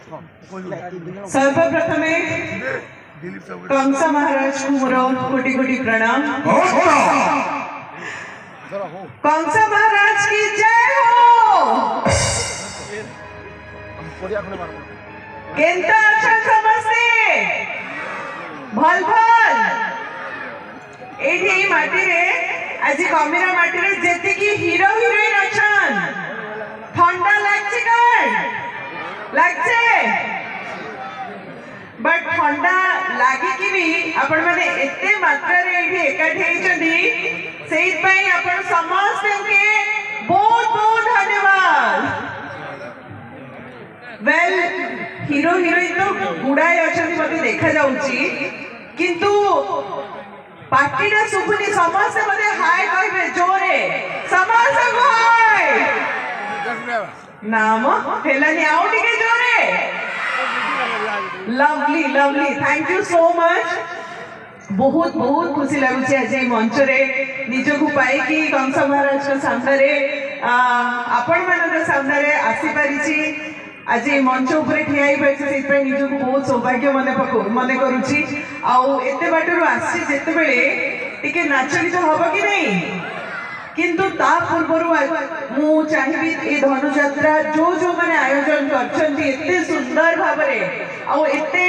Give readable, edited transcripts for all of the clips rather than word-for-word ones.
सर्वप्रथम कंस महाराज को मोर कोटि कोटि प्रणाम। कंस महाराज की जय हो। केंता अच्छा समस्ते भल भल एठी माटी रे आज कमिरा माटी रे जेति की हीरो हीरोइन अछन ठंडा लागছে कान लागছে बट ठंडा लागी कि भी आपण माने एते मात्रा रे एठी एकाठी हेचंदी सेहि पई आपण समस्त के बहुत बहुत धन्यवाद। वेल हीरो हीरोइन तो गुड़ाए अछंदी मते देखा जाउची किंतु पार्टीटा सुबुनी समस्त मते हाय कहबे जोरे समस्त हाय नाम हेलानी आउ टिके जोरे। Lovely lovely thank you so much. बहुत बहुत खुशी लगुच आज मंच रे निजकू पाई कि कंस महाराज के सामने आपण मान सामने आसी पारिछि आज मंच उपर ठिया पारिछि निजकू बहुत सौभाग्य मन करुछि। आउ एते बाटरू आसी जेते बेले टिके नाच गीत हबो कि नहीं किंतु ता पूर्वरु मु चाहिबी ए धनुयात्रा जो माने आयोजन करछंती एते सुंदर भाबरे आ एते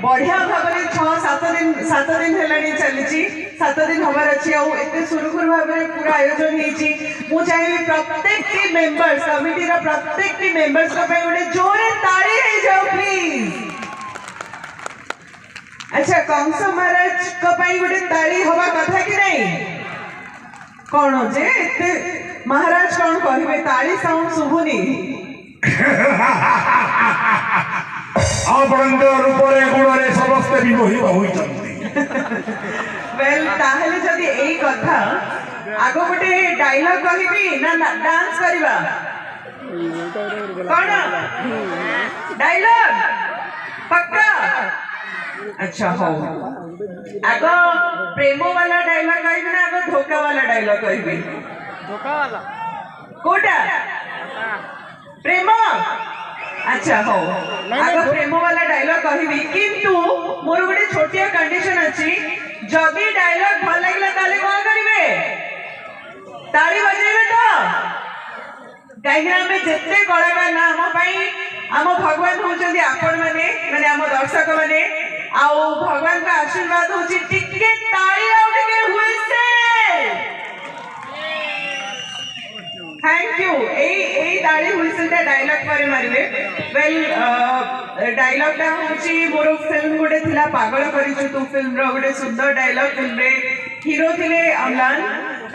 बढ़िया भाबरे 6-7 दिन हेलानी चलीची 7 दिन हबार अछि आ एते सुरखुर भाबरे पूरा आयोजन हेची। मु चाहिबी प्रत्येक टी मेंबर्स कमिटी रा प्रत्येक टी मेंबर्स का पे ओडे जोरे ताली हे जाओ प्लीज। अच्छा कंस महाराज का पे ओडे ताली हवा कथा कि नहीं कौन जे महाराज कौन कहे ताली साउंड शुभुनी रूपरे गुणरे समस्त विमोहित होइछन्ति। वेल ताहले जदी एई कथा आगो गोटे डायलॉग कहबी ना डांस करबा कौन डायलॉग पक्का। अच्छा हो आगो प्रेमो वाला डायलॉग कहबी ना आगो धोखा वाला डायलॉग कहबी धोखा वाला कोटा प्रेमो। अच्छा हो आगो प्रेमो वाला डायलॉग कहबी किंतु मोर गोटे छोटिया कंडीशन अछि जदी डायलॉग भल लागला ताले कोन करिवे ताली बजेबे तो काहेकि में जेते कलाकार ना हम पई हम भगवान होचंदी आपण माने हम दर्शक माने आउ भगवान का आशीर्वाद होची टिके ताली आउ टिके हुइसे थैंक यू ए ताली हुइसे ता डायलॉग पर मारिबे। वेल डायलॉग ता होची मोर फिल्म गोटे थिला पागल करिछु तू फिल्म रो गोटे सुंदर डायलॉग फिल्म रे हीरो थिले अम्लान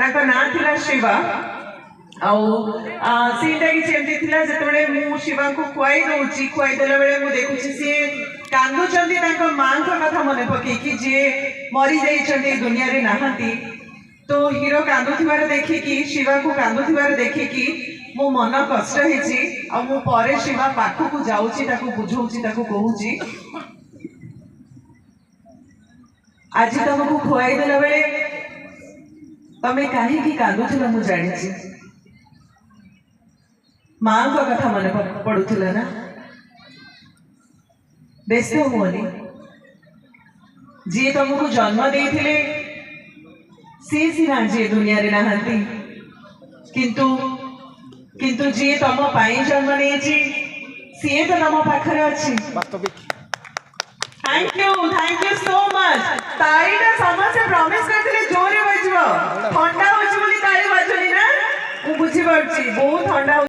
ताका नाम थिला शिवा आउ सीटा कि चेंज थिला जतबे मु शिवा को खुआई दोची खुआई देला बेले मु देखुची से कांदो चंदी ताको मां को कथा मने पके कि जे मरि जाई चंदी दुनिया रे नाहंती तो हीरो कांदो थिबार देखि कि शिवा को कांदो थिबार देखि कि मो मन कष्ट हेची आ मु परे शिवा पाखु को जाउची ताको बुझौची ताको कहूची आज तुमको खुआई देला बेले तमे काहे कि कांदो थिला मु जानि छी मां को कथा मन पड़ुथिला ना व्यस्त हुओनी जी तुमको जन्म देथिले सी सीना जी दुनिया रे नाहंती किंतु किंतु जी तुम पाई जन्म नेछि सी तो तुम पाखरे अछि वास्तविक। Thank you so much. ताईटा समस्त प्रॉमिस करथिले जोरे बजबो ठंडा होछि बोली ताली बजनी ना मु बुझी परछि बहुत ठंडा